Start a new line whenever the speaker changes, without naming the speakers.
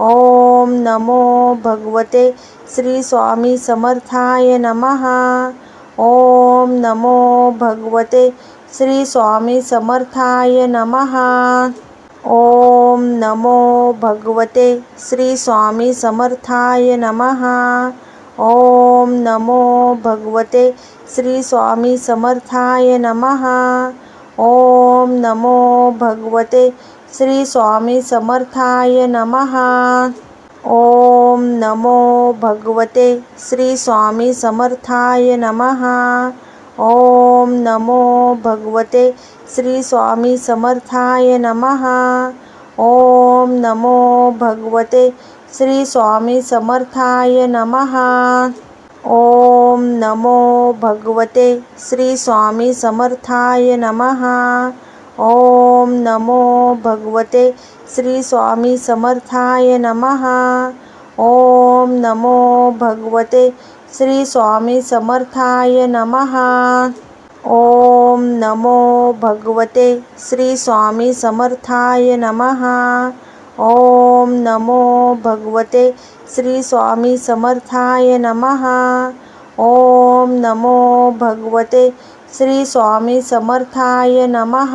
ओम नमो भगवते श्री स्वामी समर्थाय नमः। ओम नमो भगवते श्री स्वामी समर्थाय नमः। ओम नमो भगवते श्री स्वामी समर्थाय नमः। ओम नमो भगवते श्री स्वामी समर्थाय नमः। ओम नमो भगवते श्री स्वामी समर्थाय नमः। ओम नमो भगवते श्री स्वामी समर्थाय नमः। ओम नमो भगवते श्री स्वामी समर्थाय नमः। ओम नमो भगवते श्री स्वामी समर्थाय नमः। ओम नमो भगवते श्री स्वामी समर्थाय नमः। ओम नमो भगवते श्री स्वामी समर्थाय नमः। ओम नमो भगवते श्री स्वामी समर्थाय नमः। ओम नमो भगवते श्री स्वामी समर्थाय नमः। ओम नमो भगवते श्री स्वामी समर्थाय नमः। ओम नमो भगवते श्री स्वामी समर्थाय नमः।